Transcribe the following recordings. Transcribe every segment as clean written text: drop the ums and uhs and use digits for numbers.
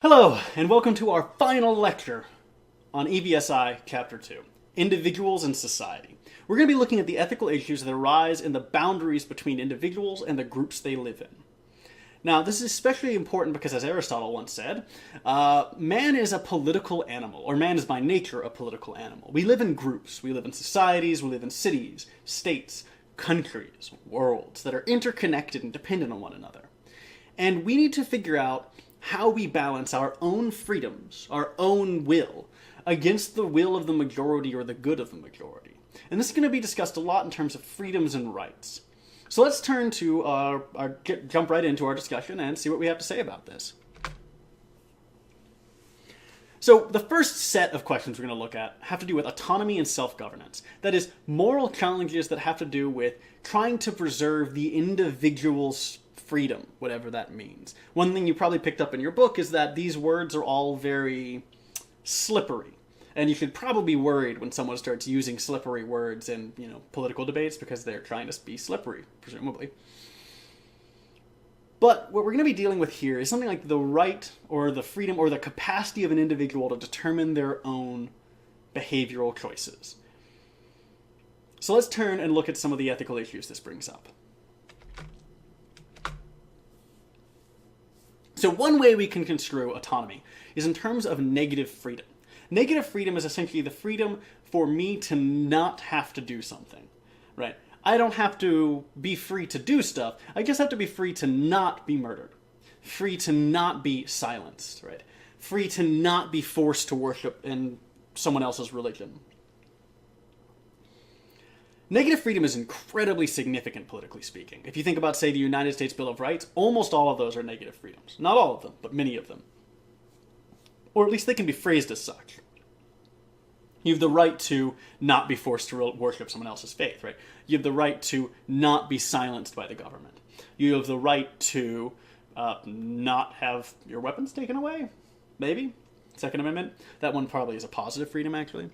Hello, and welcome to our final lecture on EVSI Chapter 2, Individuals and Society. We're going to be looking at the ethical issues that arise in the boundaries between individuals and the groups they live in. Now, this is especially important because, as Aristotle once said, man is a political animal, or man is by nature a political animal. We live in groups, we live in societies, we live in cities, states, countries, worlds that are interconnected and dependent on one another. And we need to figure out how we balance our own freedoms, our own will, against the will of the majority or the good of the majority. And this is going to be discussed a lot in terms of freedoms and rights. So let's turn to jump right into our discussion and see what we have to say about this. So the first set of questions we're going to look at have to do with autonomy and self-governance. That is, moral challenges that have to do with trying to preserve the individual's freedom, whatever that means. One thing you probably picked up in your book is that these words are all very slippery. And you should probably be worried when someone starts using slippery words in, political debates because they're trying to be slippery, presumably. But what we're going to be dealing with here is something like the right or the freedom or the capacity of an individual to determine their own behavioral choices. So let's turn and look at some of the ethical issues this brings up. So one way we can construe autonomy is in terms of negative freedom. Negative freedom is essentially the freedom for me to not have to do something, right? I don't have to be free to do stuff. I just have to be free to not be murdered, free to not be silenced, right? Free to not be forced to worship in someone else's religion. Negative freedom is incredibly significant, politically speaking. If you think about, say, the United States Bill of Rights, almost all of those are negative freedoms. Not all of them, but many of them. Or at least they can be phrased as such. You have the right to not be forced to worship someone else's faith, right? You have the right to not be silenced by the government. You have the right to not have your weapons taken away, maybe. Second Amendment. That one probably is a positive freedom, actually.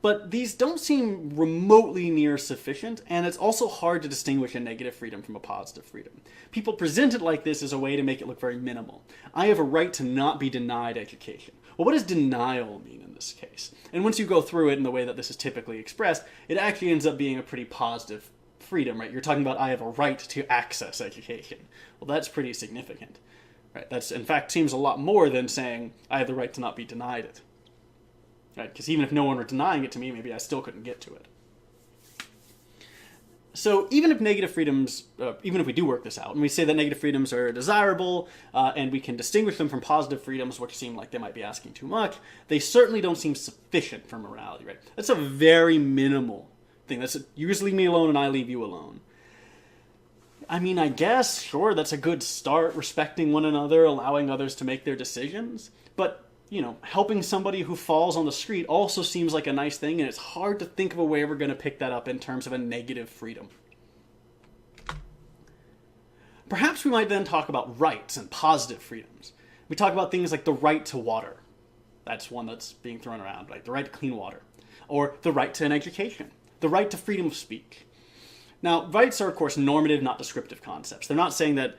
But these don't seem remotely near sufficient, and it's also hard to distinguish a negative freedom from a positive freedom. People present it like this as a way to make it look very minimal. I have a right to not be denied education. Well, what does denial mean in this case? And once you go through it in the way that this is typically expressed, it actually ends up being a pretty positive freedom, right? You're talking about, I have a right to access education. Well, that's pretty significant, right? That's, in fact, seems a lot more than saying, I have the right to not be denied it. Right? Because even if no one were denying it to me, maybe I still couldn't get to it. So even if negative freedoms, even if we do work this out, and we say that negative freedoms are desirable, and we can distinguish them from positive freedoms, which seem like they might be asking too much, they certainly don't seem sufficient for morality, right? That's a very minimal thing. That's you just leave me alone and I leave you alone. I mean, I guess, sure, that's a good start, respecting one another, allowing others to make their decisions, but helping somebody who falls on the street also seems like a nice thing, and it's hard to think of a way we're going to pick that up in terms of a negative freedom. Perhaps we might then talk about rights and positive freedoms. We talk about things like the right to water. That's one that's being thrown around, like the right to clean water. Or the right to an education. The right to freedom of speech. Now, rights are, of course, normative, not descriptive concepts. They're not saying that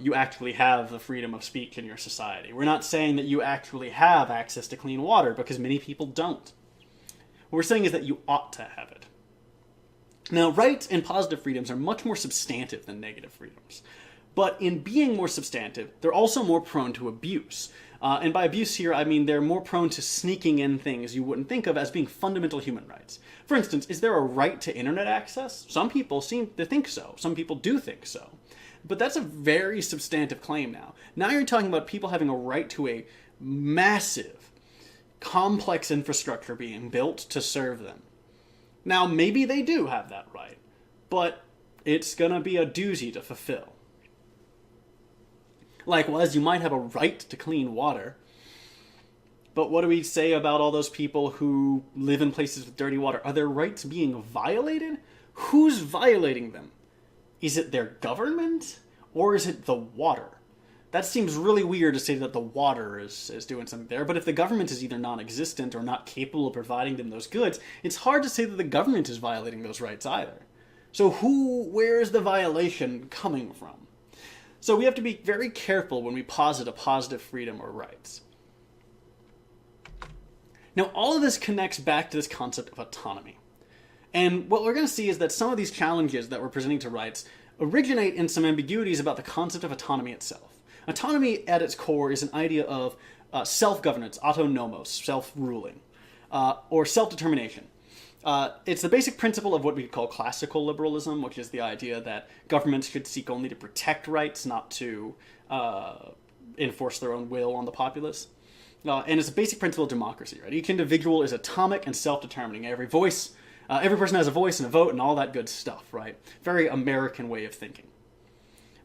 you actually have the freedom of speech in your society. We're not saying that you actually have access to clean water, because many people don't. What we're saying is that you ought to have it. Now, rights and positive freedoms are much more substantive than negative freedoms. But in being more substantive, they're also more prone to abuse. And by abuse here, I mean they're more prone to sneaking in things you wouldn't think of as being fundamental human rights. For instance, is there a right to internet access? Some people seem to think so. Some people do think so. But that's a very substantive claim now. Now you're talking about people having a right to a massive, complex infrastructure being built to serve them. Now, maybe they do have that right, but it's going to be a doozy to fulfill. Likewise, you might have a right to clean water, but what do we say about all those people who live in places with dirty water? Are their rights being violated? Who's violating them? Is it their government, or is it the water? That seems really weird to say that the water is doing something there, but if the government is either non-existent or not capable of providing them those goods, it's hard to say that the government is violating those rights either. So where is the violation coming from? So we have to be very careful when we posit a positive freedom or rights. Now, all of this connects back to this concept of autonomy. And what we're going to see is that some of these challenges that we're presenting to rights originate in some ambiguities about the concept of autonomy itself. Autonomy at its core is an idea of self-governance, autonomos, self-ruling, or self-determination. It's the basic principle of what we call classical liberalism, which is the idea that governments should seek only to protect rights, not to enforce their own will on the populace. And it's a basic principle of democracy, right? Each individual is atomic and self-determining. Every person has a voice and a vote and all that good stuff, right? Very American way of thinking.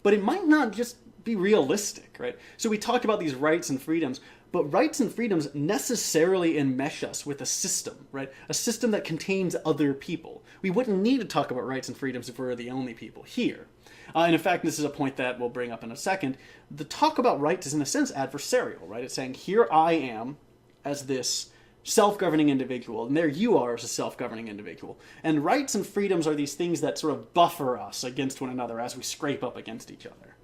But it might not just be realistic, right? So we talked about these rights and freedoms, but rights and freedoms necessarily enmesh us with a system, right? A system that contains other people. We wouldn't need to talk about rights and freedoms if we were the only people here. And in fact, this is a point that we'll bring up in a second. The talk about rights is in a sense adversarial, right? It's saying, here I am as this self-governing individual, and there you are as a self-governing individual. And rights and freedoms are these things that sort of buffer us against one another as we scrape up against each other.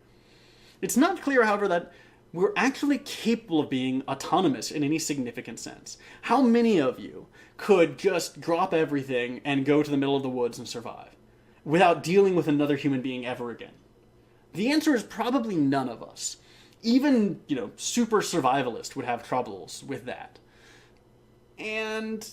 It's not clear, however, that we're actually capable of being autonomous in any significant sense. How many of you could just drop everything and go to the middle of the woods and survive without dealing with another human being ever again? The answer is probably none of us. Even, super survivalist would have troubles with that. And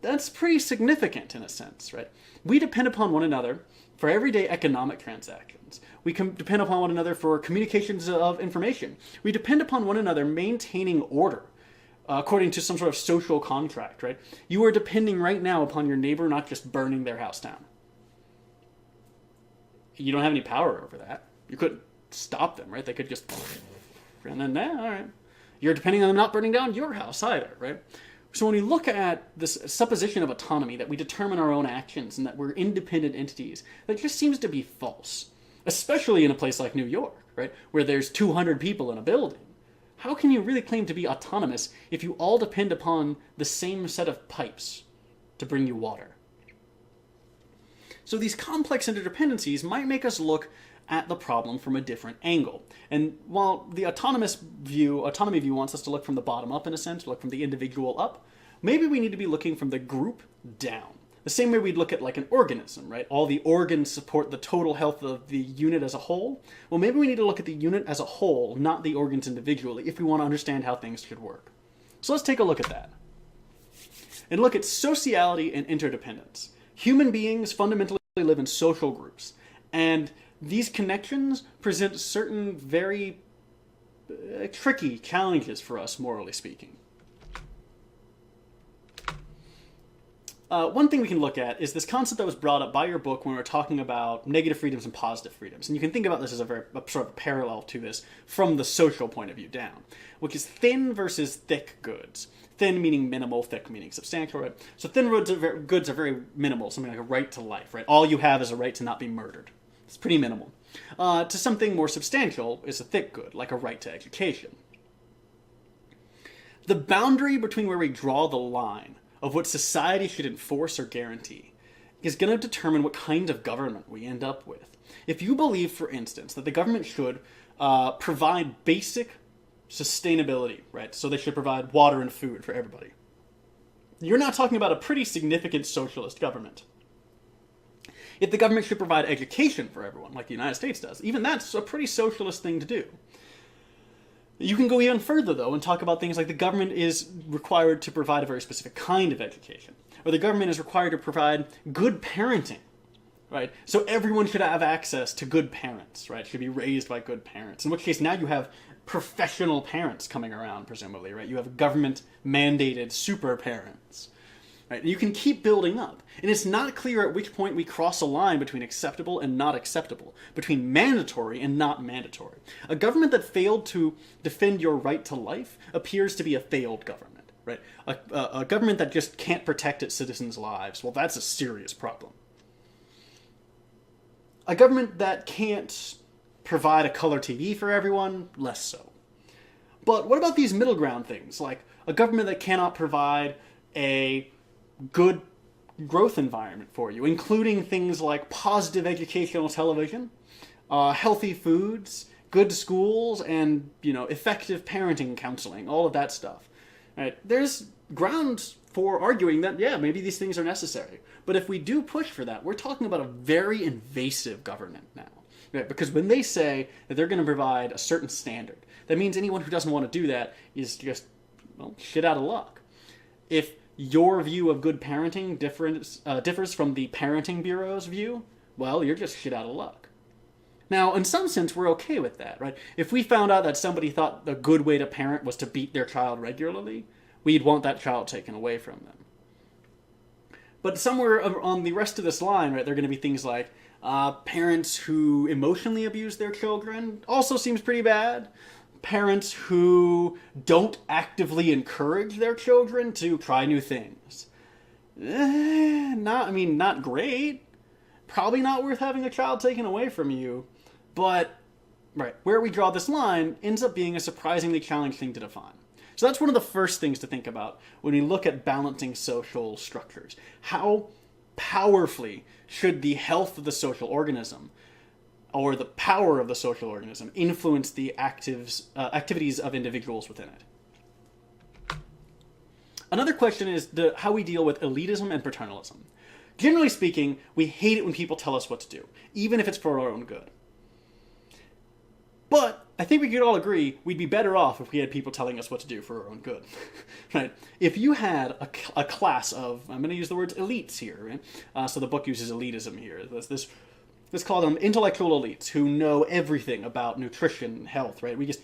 that's pretty significant in a sense, right? We depend upon one another for everyday economic transactions. We can depend upon one another for communications of information. We depend upon one another maintaining order according to some sort of social contract, right? You are depending right now upon your neighbor not just burning their house down. You don't have any power over that. You couldn't stop them, right? They could just... And then, all right. You're depending on them not burning down your house either, right? So when we look at this supposition of autonomy, that we determine our own actions and that we're independent entities, that just seems to be false. Especially in a place like New York, right? Where there's 200 people in a building. How can you really claim to be autonomous if you all depend upon the same set of pipes to bring you water? So these complex interdependencies might make us look at the problem from a different angle. And while the autonomy view wants us to look from the bottom up in a sense, look from the individual up, maybe we need to be looking from the group down. The same way we'd look at like an organism, right? All the organs support the total health of the unit as a whole. Well, maybe we need to look at the unit as a whole, not the organs individually, if we want to understand how things should work. So let's take a look at that. And look at sociality and interdependence. Human beings fundamentally live in social groups, and these connections present certain very tricky challenges for us, morally speaking. One thing we can look at is this concept that was brought up by your book when we were talking about negative freedoms and positive freedoms. And you can think about this as a sort of parallel to this from the social point of view down, which is thin versus thick goods. Thin meaning minimal, thick meaning substantial, right? So thin goods are very minimal, something like a right to life, right? All you have is a right to not be murdered. It's pretty minimal. To something more substantial is a thick good, like a right to education. The boundary between where we draw the line of what society should enforce or guarantee is going to determine what kind of government we end up with. If you believe, for instance, that the government should provide basic sustainability, right? So they should provide water and food for everybody. You're not talking about a pretty significant socialist government. If the government should provide education for everyone, like the United States does, even that's a pretty socialist thing to do. You can go even further, though, and talk about things like the government is required to provide a very specific kind of education, or the government is required to provide good parenting, right? So everyone should have access to good parents, right? Should be raised by good parents, in which case now you have professional parents coming around, presumably, right? You have government-mandated super parents. Right? You can keep building up. And it's not clear at which point we cross a line between acceptable and not acceptable, between mandatory and not mandatory. A government that failed to defend your right to life appears to be a failed government. Right? A government that just can't protect its citizens' lives, well, that's a serious problem. A government that can't provide a color TV for everyone, less so. But what about these middle ground things, like a government that cannot provide a good growth environment for you, including things like positive educational television, healthy foods, good schools and, effective parenting counseling, all of that stuff. Right? There's grounds for arguing that, yeah, maybe these things are necessary. But if we do push for that, we're talking about a very invasive government now. Right? Because when they say that they're going to provide a certain standard, that means anyone who doesn't want to do that is just, shit out of luck. If your view of good parenting differs from the Parenting Bureau's view, well, you're just shit out of luck. Now, in some sense, we're okay with that, right? If we found out that somebody thought the good way to parent was to beat their child regularly, we'd want that child taken away from them. But somewhere on the rest of this line, right, there are going to be things like parents who emotionally abuse their children, also seems pretty bad. Parents who don't actively encourage their children to try new things. Not great. Probably not worth having a child taken away from you. But, right, where we draw this line ends up being a surprisingly challenging thing to define. So that's one of the first things to think about when we look at balancing social structures. How powerfully should the health of the social organism, or the power of the social organism, influence the activities of individuals within it? Another question is how we deal with elitism and paternalism. Generally speaking, we hate it when people tell us what to do, even if it's for our own good. But I think we could all agree we'd be better off if we had people telling us what to do for our own good. Right? If you had a class of, I'm going to use the words elites here, right? So the book uses elitism here. Let's call them intellectual elites who know everything about nutrition and health, right? We just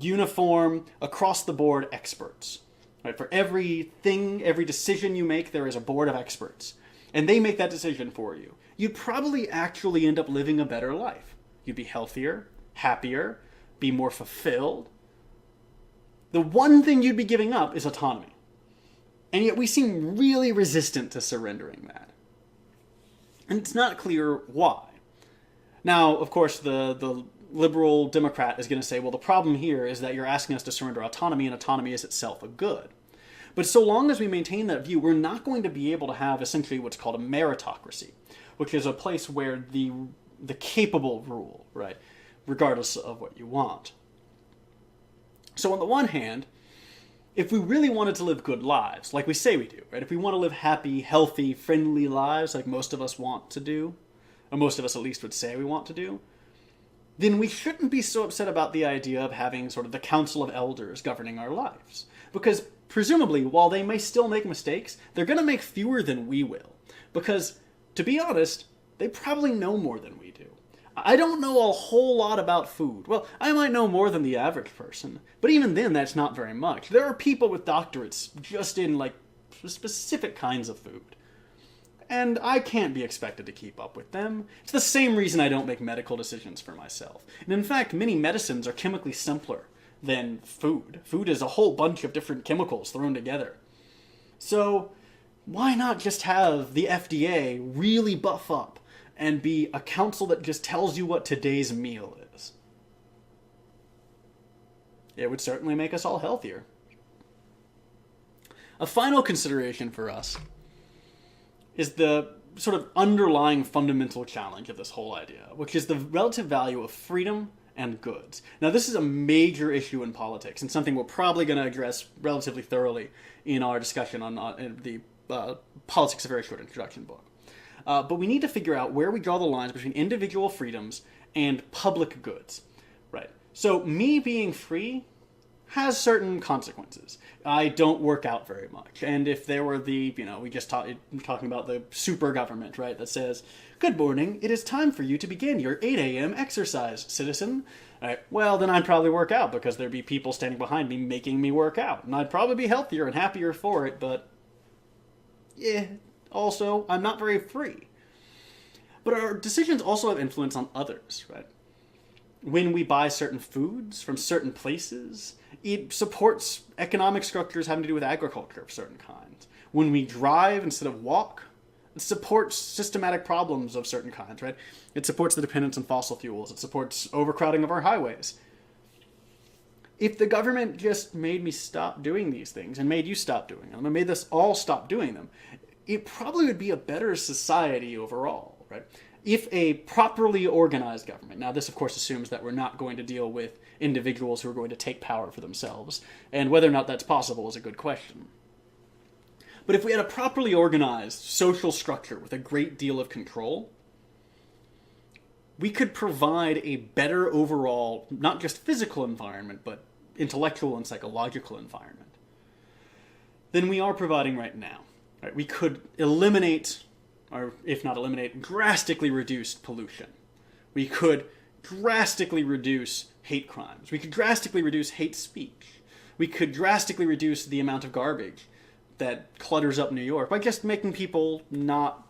uniform, across the board experts. Right? For everything, every decision you make, there is a board of experts. And they make that decision for you. You'd probably actually end up living a better life. You'd be healthier, happier, be more fulfilled. The one thing you'd be giving up is autonomy. And yet we seem really resistant to surrendering that. And it's not clear why. Now, of course, the liberal Democrat is going to say, well, the problem here is that you're asking us to surrender autonomy, and autonomy is itself a good. But so long as we maintain that view, we're not going to be able to have essentially what's called a meritocracy, which is a place where the capable rule, right, regardless of what you want. So on the one hand, if we really wanted to live good lives, like we say we do, right, if we want to live happy, healthy, friendly lives like most of us want to do, or most of us at least would say we want to do, then we shouldn't be so upset about the idea of having sort of the council of elders governing our lives. Because presumably, while they may still make mistakes, they're going to make fewer than we will. Because, to be honest, they probably know more than we do. I don't know a whole lot about food. Well, I might know more than the average person, but even then, that's not very much. There are people with doctorates just in, specific kinds of food. And I can't be expected to keep up with them. It's the same reason I don't make medical decisions for myself. And in fact, many medicines are chemically simpler than food. Food is a whole bunch of different chemicals thrown together. So why not just have the FDA really buff up and be a council that just tells you what today's meal is? It would certainly make us all healthier. A final consideration for us is the sort of underlying fundamental challenge of this whole idea, which is the relative value of freedom and goods. Now, this is a major issue in politics, and something we're probably going to address relatively thoroughly in our discussion on the Politics, a Very Short Introduction book. But we need to figure out where we draw the lines between individual freedoms and public goods. Right? So, me being free has certain consequences. I don't work out very much. And if there were we just talking about the super government, right, that says, "Good morning, it is time for you to begin your 8 a.m. exercise, citizen." Right, well, then I'd probably work out because there'd be people standing behind me making me work out. And I'd probably be healthier and happier for it, but yeah, also, I'm not very free. But our decisions also have influence on others, right? When we buy certain foods from certain places, it supports economic structures having to do with agriculture of certain kinds. When we drive instead of walk, it supports systematic problems of certain kinds, right? It supports the dependence on fossil fuels. It supports overcrowding of our highways. If the government just made me stop doing these things and made you stop doing them and made us all stop doing them, it probably would be a better society overall, right? if a properly organized government, now this of course assumes that we're not going to deal with individuals who are going to take power for themselves, and whether or not that's possible is a good question. But if we had a properly organized social structure with a great deal of control, we could provide a better overall, not just physical environment, but intellectual and psychological environment than we are providing right now. Right? We could eliminate, or if not eliminate, drastically reduce pollution. We could drastically reduce hate crimes. We could drastically reduce hate speech. We could drastically reduce the amount of garbage that clutters up New York by just making people not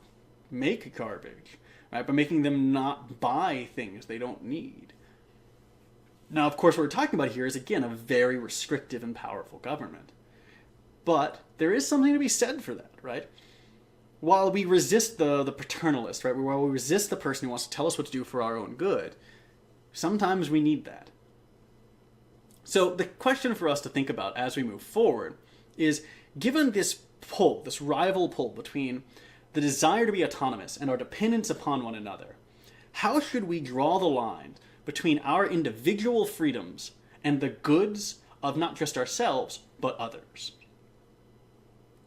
make garbage, right? By making them not buy things they don't need. Now, of course, what we're talking about here is, again, a very restrictive and powerful government. But there is something to be said for that, right? While we resist the paternalist, right? While we resist the person who wants to tell us what to do for our own good, sometimes we need that. So the question for us to think about as we move forward is, given this pull, this rival pull between the desire to be autonomous and our dependence upon one another, how should we draw the line between our individual freedoms and the goods of not just ourselves, but others?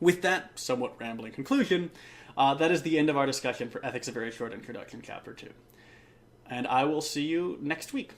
With that somewhat rambling conclusion, that is the end of our discussion for Ethics: A Very Short Introduction, Chapter 2. And I will see you next week.